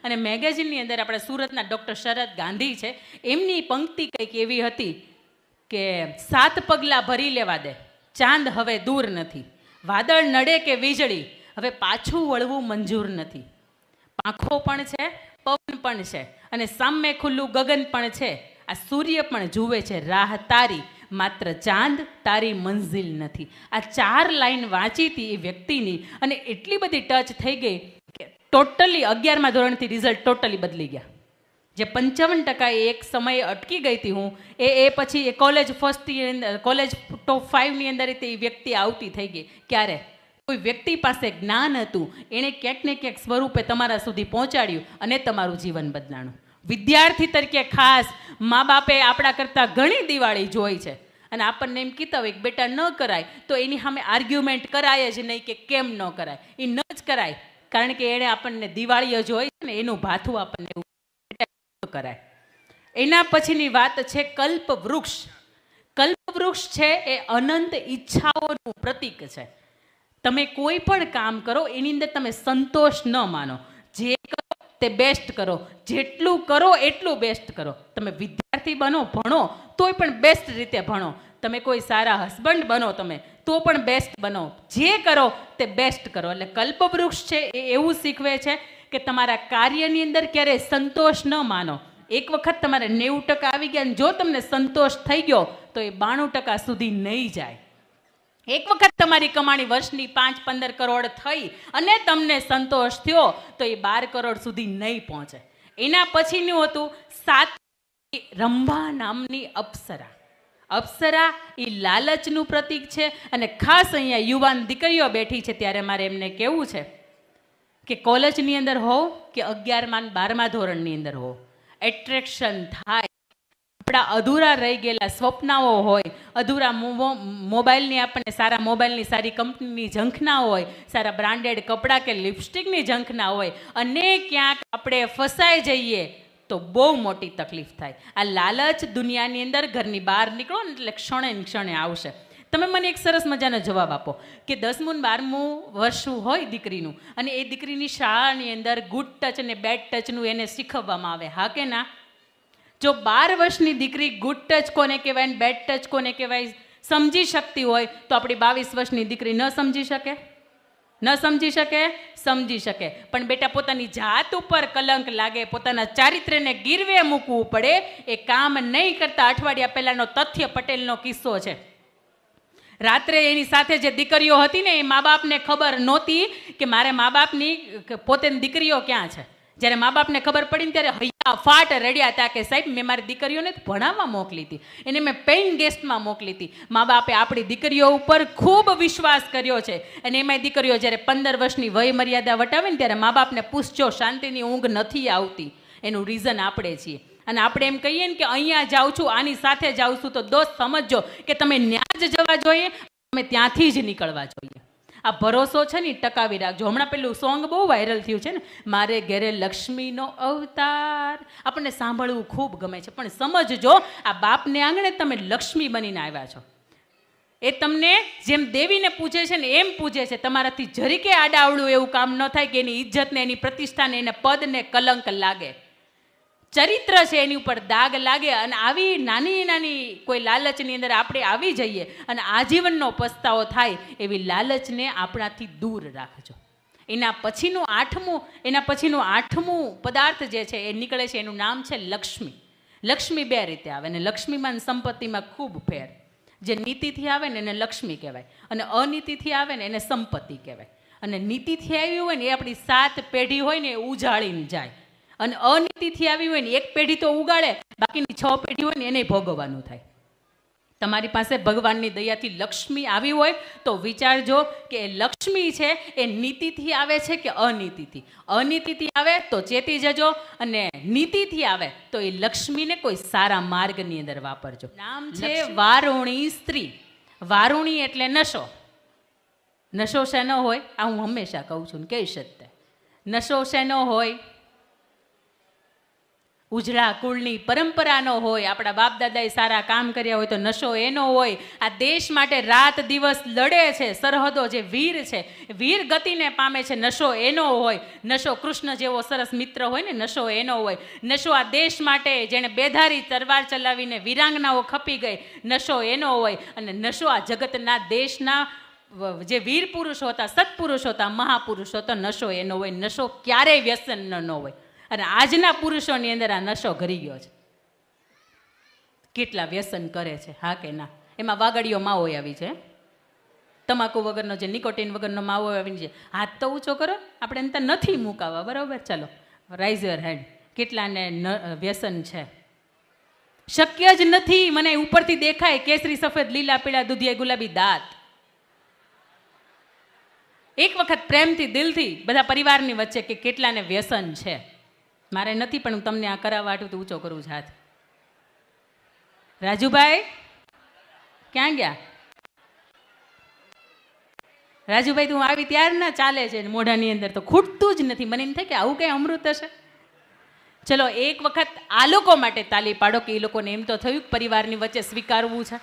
અને મેગેઝિનની અંદર આપણા સુરતના ડૉક્ટર શરદ ગાંધી છે, એમની પંક્તિ કંઈક એવી હતી કે 7 પગલાં ભરી લેવા દે, ચાંદ હવે દૂર નથી, વાદળ નડે કે વીજળી હવે પાછું વળવું મંજૂર નથી, પાંખો પણ છે, પવન પણ છે, અને સામે ખુલ્લું ગગન પણ છે, આ સૂર્ય પણ જુએ છે રાહ તારી, માત્ર ચાંદ તારી મંઝિલ નથી. આ 4 લાઈન વાંચી હતી એ વ્યક્તિની, અને એટલી બધી ટચ થઈ ગઈ કે ટોટલી 11મા ધોરણથી રિઝલ્ટ ટોટલી બદલી ગયા. જે 55% એક સમયે અટકી ગઈ હતી હું, એ પછી એ કોલેજ ફર્સ્ટ યર, કોલેજ ટોપ 5ની અંદર એ વ્યક્તિ આવતી થઈ ગઈ. ક્યારે? કોઈ વ્યક્તિ પાસે જ્ઞાન હતું, એણે ક્યાંક ને ક્યાંક સ્વરૂપે તમારા સુધી પહોંચાડ્યું અને તમારું જીવન બદલાણું. વિદ્યાર્થી તરીકે ખાસ મા બાપે આપણા કરતાં ઘણી દિવાળી જોઈ છે, અને આપણને એમ કીધા હોય કે બેટા ન કરાય, તો એની સામે આર્ગ્યુમેન્ટ કરાય જ નહીં કે કેમ ન કરાય. એ ન જ કરાય, કારણ કે એણે આપણને દિવાળીઓ જોઈ છે ને, એનું ભાથું આપણને કરાય. એના પછીની વાત છે કલ્પવૃક્ષ. કલ્પવૃક્ષ છે એ અનંત ઈચ્છાઓનું પ્રતીક છે. તમે કોઈ પણ કામ કરો એની અંદર તમે સંતોષ ન માનો, જે કરો તે બેસ્ટ કરો, જેટલું કરો એટલું બેસ્ટ કરો. તમે વિદ્યાર્થી બનો, ભણો તોય પણ બેસ્ટ રીતે ભણો. તમે કોઈ સારા હસબન્ડ બનો તમે તો પણ બેસ્ટ બનો. જે કરો તે બેસ્ટ કરો. એટલે કલ્પવૃક્ષ છે એ એવું શીખવે છે કે તમારા કાર્યની અંદર ક્યારેય સંતોષ ન માનો. એક વખત તમારે 90% આવી ગયા, અને જો તમને સંતોષ થઈ ગયો તો એ 92% સુધી નહીં જાય. એક વખત તમારી કમાણી વર્ષની 5-15 કરોડ થઈ અને તમને સંતોષ થયો તો એ 12 કરોડ સુધી નહીં પહોંચે. એના પછીનું હતું 7 રંભા નામની અપ્સરા. અપ્સરા એ લાલચનું પ્રતીક છે. અને ખાસ અહીંયા યુવાન દીકરીઓ બેઠી છે ત્યારે મારે એમને કહેવું છે કે કોલેજની અંદર હો કે 11મા 12મા ધોરણની અંદર હો, એટ્રેક્શન થાય. આપણા અધૂરા રહી ગયેલા સ્વપ્નાઓ હોય, અધૂરા મોબાઈલની, આપણને સારા મોબાઈલની, સારી કંપનીની ઝંખના હોય, સારા બ્રાન્ડેડ કપડાં કે લિપસ્ટિકની ઝંખના હોય, અને ક્યાંક આપણે ફસાઈ જઈએ તો બહુ મોટી તકલીફ થાય. આ લાલચ દુનિયાની અંદર, ઘરની બહાર નીકળો ને એટલે ક્ષણે ને ક્ષણે આવશે. તમે મને એક સરસ મજાનો જવાબ આપો કે 10મું ને 12મું વર્ષ હોય દીકરીનું, અને એ દીકરીની શાળાની અંદર ગુડ ટચ અને બેડ ટચનું એને શીખવવામાં આવે, હા કે ના? જો 12 વર્ષની દીકરી ગુડ ટચ કોને કહેવાય ને બેડ ટચ કોને કહેવાય સમજી શકતી હોય, તો આપણી 22 વર્ષની દીકરી ન સમજી શકે? ન સમજી શકે? સમજી શકે. પણ બેટા, પોતાની જાત ઉપર કલંક લાગે, પોતાના ચારિત્ર્યને ગીરવે મૂકવું પડે, એ કામ નહીં કરતા. અઠવાડિયા પહેલાનો તથ્ય પટેલનો કિસ્સો છે. રાત્રે એની સાથે જે દીકરીઓ હતી ને, એ મા બાપને ખબર નહોતી કે મારે મા બાપની પોતે દીકરીઓ ક્યાં છે. જ્યારે મા બાપને ખબર પડી ને ત્યારે હૈયા ફાટ રડ્યા હતા કે સાહેબ, મેં મારી દીકરીઓને ભણાવવા મોકલી હતી, એને મેં પેઇંગ ગેસ્ટમાં મોકલી હતી. મા બાપે આપણી દીકરીઓ ઉપર ખૂબ વિશ્વાસ કર્યો છે. અને એમાંય દીકરીઓ જ્યારે 15 વર્ષની વય મર્યાદા વટાવે ને ત્યારે મા બાપને પૂછજો, શાંતિની ઊંઘ નથી આવતી. એનું રીઝન આપણે છીએ. અને આપણે એમ કહીએ ને કે અહીંયા જાઉં છું, આની સાથે જાઉં છું, તો દોસ્ત સમજજો કે તમે ત્યાં જ જવા જોઈએ, તમે ત્યાંથી જ નીકળવા જોઈએ. આ ભરોસો છે ને ટકાવી રાખજો. હમણાં પેલું સોંગ બહુ વાયરલ થયું છે ને, મારે ઘેરે લક્ષ્મીનો અવતાર. આપણને સાંભળવું ખૂબ ગમે છે, પણ સમજજો, આ બાપને આંગણે તમે લક્ષ્મી બનીને આવ્યા છો. એ તમને જેમ દેવીને પૂજે છે ને એમ પૂજે છે. તમારાથી જરીકે આડાવડું એવું કામ ન થાય કે એની ઇજ્જતને, એની પ્રતિષ્ઠાને, એને પદને કલંક લાગે, ચરિત્ર છે એની ઉપર દાગ લાગે. અને આવી નાની નાની કોઈ લાલચની અંદર આપણે આવી જઈએ અને આજીવનનો પસ્તાવો થાય, એવી લાલચને આપણાથી દૂર રાખજો. એના પછીનું 8મું પદાર્થ જે છે એ નીકળે છે, એનું નામ છે લક્ષ્મી. લક્ષ્મી 2 રીતે આવે, અને લક્ષ્મીમાં સંપત્તિમાં ખૂબ ફેર. જે નીતિથી આવે ને એને લક્ષ્મી કહેવાય, અને અનીતિથી આવે ને એને સંપત્તિ કહેવાય. અને નીતિથી આવી હોય ને એ આપણી 7 પેઢી હોય ને એ ઉજાળીને જાય, અને અનીતિથી આવી હોય ને 1 પેઢી તો ઉગાડે, બાકીની 6 પેઢી હોય ને એને ભોગવવાનું થાય. તમારી પાસે ભગવાનની દયાથી લક્ષ્મી આવી હોય તો વિચારજો કે એ લક્ષ્મી છે એ નીતિથી આવે છે કે અનીતિથી. અનીતિથી આવે તો ચેતી જજો, અને નીતિથી આવે તો એ લક્ષ્મીને કોઈ સારા માર્ગની અંદર વાપરજો. નામ છે વારુણી સ્ત્રી. વારુણી એટલે નશો. નશો શેનો હોય? આ હું હંમેશા કહું છું ને કહીશ જ તે. નશો શેનો હોય? ઉજળા કુળની પરંપરાનો હોય, આપણા બાપ દાદાએ સારા કામ કર્યા હોય તો નશો એનો હોય. આ દેશ માટે રાત દિવસ લડે છે, સરહદો જે વીર છે, વીર ગતિને પામે છે, નશો એનો હોય. નશો કૃષ્ણ જેવો સરસ મિત્ર હોય ને, નશો એનો હોય. નશો આ દેશ માટે જેણે બેધારી તલવાર ચલાવીને વીરાંગનાઓ ખપી ગઈ, નશો એનો હોય. અને નશો આ જગતના દેશના જે વીર પુરુષો હતા, સત્પુરુષો હતા, મહાપુરુષો તો નશો એનો હોય. નશો ક્યારેય વ્યસન ન હોય. અને આજના પુરુષોની અંદર આ નશો ઘરી ગયો છે. કેટલા વ્યસન કરે છે, હા કે ના? એમાં વાગડીઓ માવો આવી છે, તમાકુ વગરનો, જે નિકોટીન વગરનો માવો આવી છે. હાથ તો ઊંચો કરો, આપણે એમ તો નથી મુકાવા, બરાબર? ચાલો, રાઇઝ યોર હેન્ડ. કેટલાને વ્યસન છે? શક્ય જ નથી. મને ઉપરથી દેખાય કેસરી, સફેદ, લીલા, પીળા, દૂધિયા, ગુલાબી દાંત. એક વખત પ્રેમથી, દિલથી બધા પરિવારની વચ્ચે કે કેટલાને વ્યસન છે. મારે નથી, પણ હું તમને આ કરાવવા હાટું તો ઊંચો કરું છું હાથ. રાજુભાઈ ક્યાં ગયા? રાજુભાઈ તું આવી ત્યાર ના ચાલે છે મોઢાની અંદર, તો ખૂટતું જ નથી. મને એમ થાય કે આવું કઈ અમૃત હશે. ચલો એક વખત આ લોકો માટે તાલી પાડો કે એ લોકોને એમ તો થયું કે પરિવારની વચ્ચે સ્વીકારવું છે.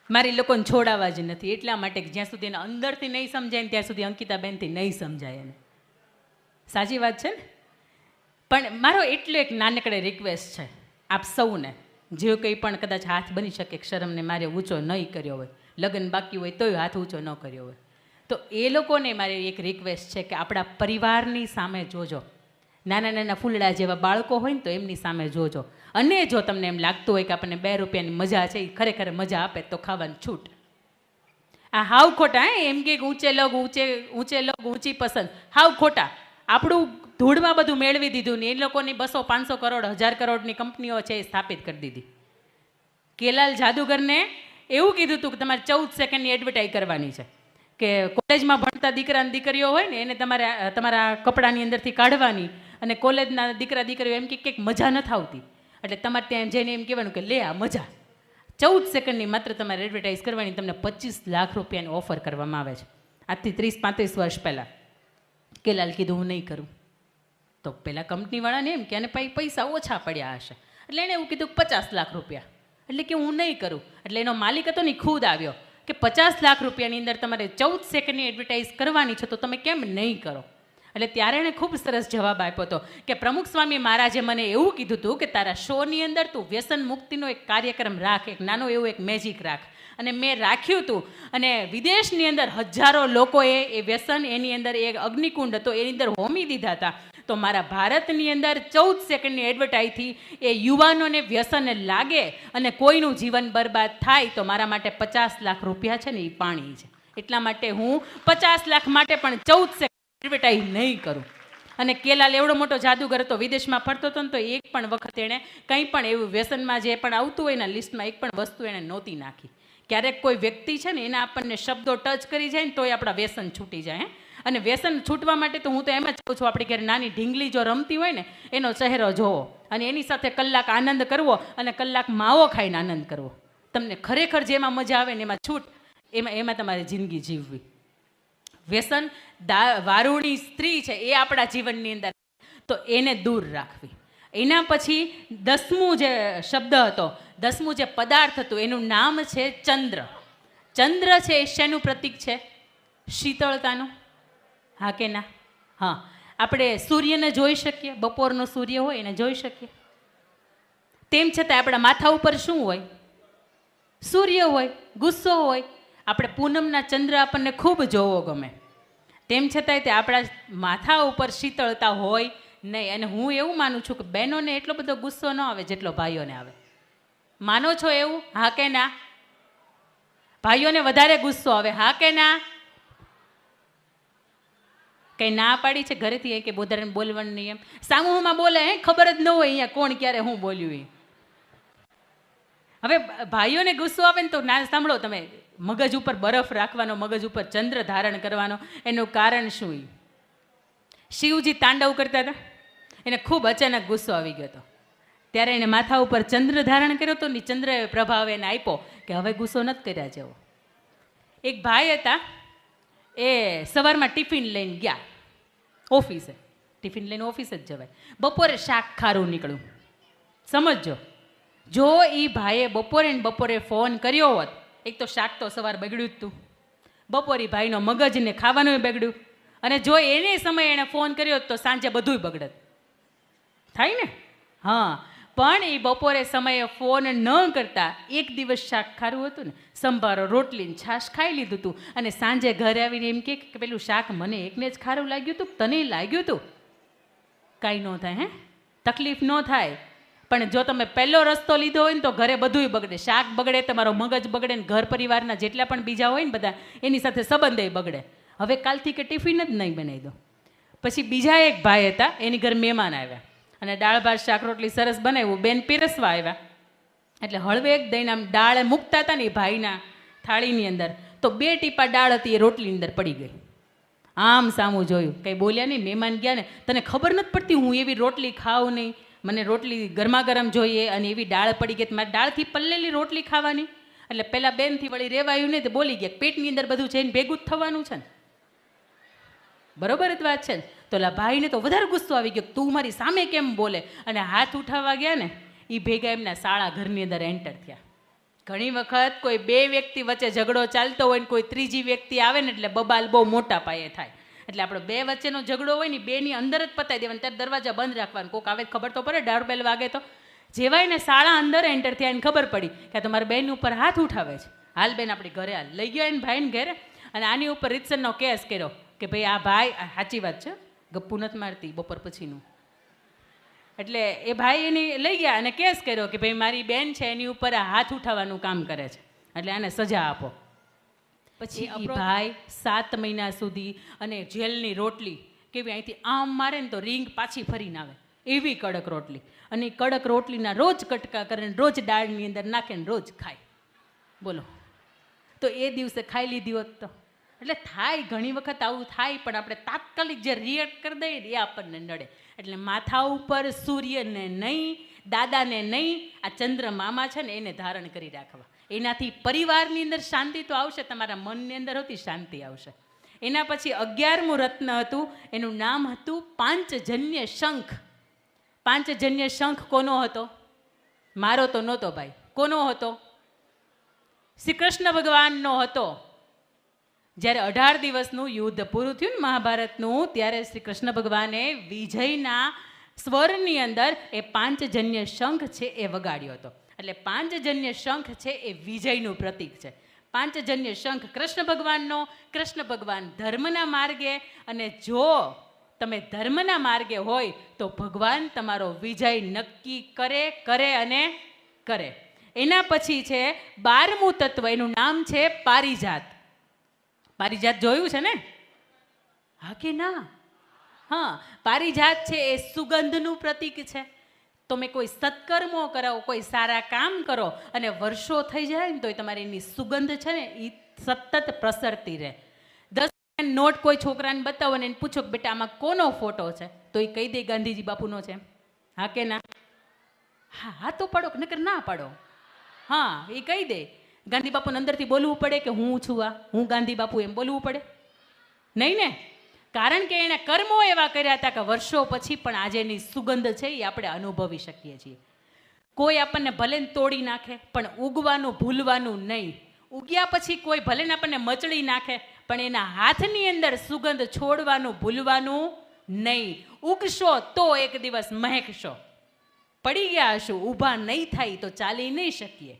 મારે લોકોને છોડાવવા જ નથી, એટલા માટે કે જ્યાં સુધી એને અંદરથી નહીં સમજાય ને ત્યાં સુધી અંકિતાબેનથી નહીં સમજાય એને. સાચી વાત છે ને? પણ મારો એટલો એક નાનકડે રિક્વેસ્ટ છે આપ સૌને, જે કંઈ પણ કદાચ હાથ બની શકે શરમને મારે ઊંચો નહીં કર્યો હોય, લગ્ન બાકી હોય તોય હાથ ઊંચો ન કર્યો હોય, તો એ લોકોને મારી એક રિક્વેસ્ટ છે કે આપણા પરિવારની સામે જોજો. નાના નાના ફૂલડા જેવા બાળકો હોય ને તો એમની સામે જોજો. અને જો તમને એમ લાગતું હોય કે આપણને 2 રૂપિયાની મજા છે, એ ખરેખર મજા આપે તો ખાવાની છૂટ. આ હાવ ખોટા. એમ કે ઊંચે લોગ ઊંચે લોગ ઊંચી પસંદ, હાવ ખોટા. આપણું ધૂળમાં બધું મેળવી દીધું ને એ લોકોની 200, 500 કરોડ, 1000 કરોડની કંપનીઓ છે એ સ્થાપિત કરી દીધી. કેલાલ જાદુગરને એવું કીધું હતું કે તમારે 14 સેકન્ડની એડવર્ટાઈઝ કરવાની છે, કે કોલેજમાં ભણતા દીકરા અને દીકરીઓ હોય ને એને તમારે તમારા કપડાની અંદરથી કાઢવાની, અને કોલેજના દીકરા દીકરીઓ એમ કે મજા નથી આવતી, એટલે તમારે ત્યાં જઈને એમ કહેવાનું કે લે આ મજા. 14 સેકન્ડની માત્ર તમારે એડવર્ટાઈઝ કરવાની, તમને 25 લાખ રૂપિયાની ઓફર કરવામાં આવે છે. આજથી 30-35 વર્ષ પહેલાં કેલાલ કીધું હું નહીં કરું. તો પેલા કંપનીવાળાને એમ કે આને પૈસા ઓછા પડ્યા હશે, એટલે એણે એવું કીધું 50 લાખ રૂપિયા. એટલે કે હું નહીં કરું. એટલે એનો માલિક હતો ને ખુદ આવ્યો કે 50 લાખ રૂપિયાની અંદર તમારે 14 સેકન્ડની એડવર્ટાઈઝ કરવાની છે, તો તમે કેમ નહીં કરો? એટલે ત્યારે એણે ખૂબ સરસ જવાબ આપ્યો હતો કે પ્રમુખ સ્વામી મહારાજે મને એવું કીધું હતું કે તારા શોની અંદર તું વ્યસન મુક્તિનો એક કાર્યક્રમ રાખ, એક નાનો એવું એક મેજિક રાખ. અને મેં રાખ્યું હતું. અને વિદેશની અંદર હજારો લોકોએ એ વ્યસન, એની અંદર એક અગ્નિકુંડ હતો એની અંદર હોમી દીધા હતા. તો મારા ભારતની અંદર 14 સેકન્ડની એડવર્ટાઈઝથી એ યુવાનોને વ્યસન લાગે અને કોઈનું જીવન બરબાદ થાય તો મારા માટે 50 લાખ રૂપિયા છે ને એ પાણી છે. એટલા માટે હું 50 લાખ માટે પણ 14 સેકન્ડ એડવર્ટાઈઝ નહીં કરું. અને કેલાલ એવડો મોટો જાદુગર હતો, વિદેશમાં ફરતો હતો ને તો એક પણ વખત એણે કંઈ પણ એવું વ્યસનમાં જે પણ આવતું હોય એના લિસ્ટમાં એક પણ વસ્તુ એણે નહોતી નાખી. ક્યારેક કોઈ વ્યક્તિ છે ને એના આપણને શબ્દો ટચ કરી જાય ને તોય આપણા વ્યસન છૂટી જાય. અને વ્યસન છૂટવા માટે તો હું તો એમ જ કહું છું, આપણી ઘરે નાની ઢીંગલી જો રમતી હોય ને એનો ચહેરો જોવો અને એની સાથે કલાક આનંદ કરવો અને કલાક માવો ખાઈને આનંદ કરવો. તમને ખરેખર જેમાં મજા આવે ને એમાં છૂટ, એમાં તમારે જિંદગી જીવવી. વ્યસન વારુણી સ્ત્રી છે એ આપણા જીવનની અંદર, તો એને દૂર રાખવી. એના પછી 10મું જે શબ્દ હતો, 10મું જે પદાર્થ હતું એનું નામ છે ચંદ્ર. ચંદ્ર છે એ શેનું પ્રતીક છે? શીતળતાનું. હા કે ના? હા. આપણે સૂર્યને જોઈ શકીએ, બપોરનો સૂર્ય હોય એને જોઈ શકીએ. તેમ છતાં આપણા માથા ઉપર શું હોય? સૂર્ય હોય, ગુસ્સો હોય. આપણે પૂનમના ચંદ્ર આપણને ખૂબ જોવો ગમે. તેમ છતાંય તે આપણા માથા ઉપર શીતળતા હોય નહીં. અને હું એવું માનું છું કે બહેનોને એટલો બધો ગુસ્સો ન આવે જેટલો ભાઈઓને આવે. માનો છો એવું? હા કે ના? ભાઈઓને વધારે ગુસ્સો આવે, હા કે ના? કંઈ ના પાડી છે ઘરેથી કે બોધારાને બોલવાનું નહીં એમ? સામૂહમાં બોલે ખબર જ ન હોય અહીંયા કોણ ક્યારે હું બોલ્યું એ. હવે ભાઈઓને ગુસ્સો આવે ને તો ના સાંભળો તમે, મગજ ઉપર બરફ રાખવાનો, મગજ ઉપર ચંદ્ર ધારણ કરવાનો, એનું કારણ શું? શિવજી તાંડવ કરતા હતા, એને ખૂબ અચાનક ગુસ્સો આવી ગયો હતો. ત્યારે એને માથા ઉપર ચંદ્ર ધારણ કર્યો હતો ને ચંદ્રએ પ્રભાવ એને આપ્યો કે હવે ગુસ્સો નથી કર્યા જેવો. એક ભાઈ હતા, એ સવારમાં ટિફિન લઈને ગયા ઓફિસે. ટિફિન લઈને ઓફિસ જ જવાય. બપોરે શાક ખારું નીકળ્યું. સમજજો, જો એ ભાઈએ બપોરે ફોન કર્યો હોત, એક તો શાક તો સવાર બગડ્યું જ હતું, બપોરે ભાઈનો મગજને ખાવાનું બગડ્યું, અને જો એને સમયે એણે ફોન કર્યો તો સાંજે બધુંય બગડત. થાય ને? હા, પણ એ બપોરે સમયે ફોન ન કરતા એક દિવસ શાક ખારું હતું ને, સંભારો રોટલી છાશ ખાઈ લીધું હતું, અને સાંજે ઘરે આવીને એમ કે પેલું શાક મને એકને જ ખારું લાગ્યું હતું, તને લાગ્યું હતું. કાંઈ ન થાય, હે, તકલીફ ન થાય. પણ જો તમે પહેલો રસ્તો લીધો હોય ને તો ઘરે બધુંય બગડે. શાક બગડે, તમારો મગજ બગડે, ને ઘર પરિવારના જેટલા પણ બીજા હોય ને બધા, એની સાથે સંબંધય બગડે. હવે કાલથી કે ટિફિન જ નહીં બનાવી દો. પછી બીજા એક ભાઈ હતા, એની ઘર મહેમાન આવ્યા, અને દાળ ભાત શાક રોટલી સરસ બનાવ્યું, બેન પીરસવા આવ્યા, એટલે હળવે એક દઈને આમ દાળ મૂકતા હતા ને એ ભાઈના થાળીની અંદર, તો 2 ટીપા દાળ હતી એ રોટલીની અંદર પડી ગઈ. આમ સામું જોયું, કંઈ બોલ્યા નહીં. મહેમાન ગયા ને, તને ખબર નથી પડતી હું એવી રોટલી ખાઉં નહીં, મને રોટલી ગરમા ગરમ જોઈએ, અને એવી દાળ પડી ગઈ, મારે દાળથી પલ્લેલી રોટલી ખાવાની. એટલે પેલા બેનથી વળી રેવાયું નહીં, તો બોલી ગયા, પેટની અંદર બધું જઈને ભેગું જ થવાનું છે ને. બરોબર જ વાત છે ને? તો ઓલા ભાઈને તો વધારે ગુસ્સો આવી ગયો, તું મારી સામે કેમ બોલે, અને હાથ ઉઠાવવા ગયા ને, એ ભેગા એમના શાળા ઘરની અંદર એન્ટર થયા. ઘણી વખત કોઈ 2 વ્યક્તિ વચ્ચે ઝઘડો ચાલતો હોય ને કોઈ ત્રીજી વ્યક્તિ આવે ને, એટલે બબાલ બહુ મોટા પાયે થાય. એટલે આપણો 2 વચ્ચેનો ઝઘડો હોય ને, 2ની અંદર જ પતાવી દેવાનો, ત્યારે દરવાજા બંધ રાખવાનું. કોક આવે ખબર તો પડે, ડોરબેલ વાગે તો. જેવા એને શાળા અંદર એન્ટર થયા એને ખબર પડી કે તમારા બેન ઉપર હાથ ઉઠાવે છે, હાલ બેન આપણી ઘરે હાલ. લઈ ગયા એને ભાઈને ઘરે, અને આની ઉપર રીતસરનો કેસ કર્યો કે ભાઈ આ ભાઈ, સાચી વાત છે, ગપ્પુ નથી મારતી, બપોર પછીનું. એટલે એ ભાઈ એની લઈ ગયા અને કેસ કર્યો કે ભાઈ મારી બેન છે એની ઉપર હાથ ઉઠાવવાનું કામ કરે છે, એટલે આને સજા આપો. પછી એ ભાઈ 7 મહિના સુધી, અને જેલની રોટલી કેવી, અહીંથી આમ મારે ને તો રીંગ પાછી ફરીને આવે એવી કડક રોટલી, અને એ કડક રોટલીના રોજ કટકા કરે, રોજ દાળની અંદર નાખે ને રોજ ખાય. બોલો, તો એ દિવસે ખાઈ લીધી હોત તો. એટલે થાય, ઘણી વખત આવું થાય, પણ આપણે તાત્કાલિક જે રિએક્ટ કરી દઈએ એ આપણને નડે. એટલે માથા ઉપર સૂર્યને નહીં, દાદાને નહીં, આ ચંદ્ર મામા છે ને એને ધારણ કરી રાખવા. એનાથી પરિવારની અંદર શાંતિ તો આવશે, તમારા મનની અંદર હોતી શાંતિ આવશે. એના પછી 11મું રત્ન હતું, એનું નામ હતું પાંચજન્ય શંખ. પાંચજન્ય શંખ કોનો હતો? મારો તો નહોતો ભાઈ. કોનો હતો? શ્રી કૃષ્ણ ભગવાનનો હતો. જ્યારે 18 દિવસનું યુદ્ધ પૂરું થયું ને મહાભારતનું, ત્યારે શ્રી કૃષ્ણ ભગવાને વિજયના સ્વરની અંદર એ પાંચજન્ય શંખ છે એ વગાડ્યો હતો. એટલે પાંચજન્ય શંખ છે એ વિજયનું પ્રતીક છે. પાંચજન્ય શંખ કૃષ્ણ ભગવાનનો. કૃષ્ણ ભગવાન ધર્મના માર્ગે, અને જો તમે ધર્મના માર્ગે હોય તો ભગવાન તમારો વિજય નક્કી કરે અને કરે. એના પછી છે 12મું તત્વ, એનું નામ છે પારિજાત. પારિજાત જોયું છે ને? હા કે ના? હા, પારિજાત છે એ સુગંધનું પ્રતીક છે. તમે કોઈ સત્કર્મો કરાવો, કોઈ સારા કામ કરો, અને વર્ષો થઈ જાય ને તો તમારી એની સુગંધ છે ને એ સતત પ્રસરતી રહે. 10 નોટ કોઈ છોકરાને બતાવો ને એને પૂછો કે બેટા આમાં કોનો ફોટો છે, તો એ કહી દે ગાંધીજી બાપુનો છે. હા કે ના? હા, હા તો પાડો, નકર ના પાડો. હા, એ કહી દે. ગાંધી બાપુને અંદરથી બોલવું પડે કે હું છું આ, હું ગાંધી બાપુ, એમ બોલવું પડે નહીં ને? કારણ કે એણે કર્મો એવા કર્યા હતા કે વર્ષો પછી પણ આજે એની સુગંધ છે એ આપણે અનુભવી શકીએ છીએ. કોઈ આપણને ભલે તોડી નાખે, પણ ઉગવાનું ભૂલવાનું નહીં. ઉગ્યા પછી કોઈ ભલે ને આપણને મચડી નાખે, પણ એના હાથની અંદર સુગંધ છોડવાનું ભૂલવાનું નહીં. ઉગશો તો એક દિવસ મહેકશો. પડી ગયા હશું, ઊભા નહીં થાય તો ચાલી નહીં શકીએ.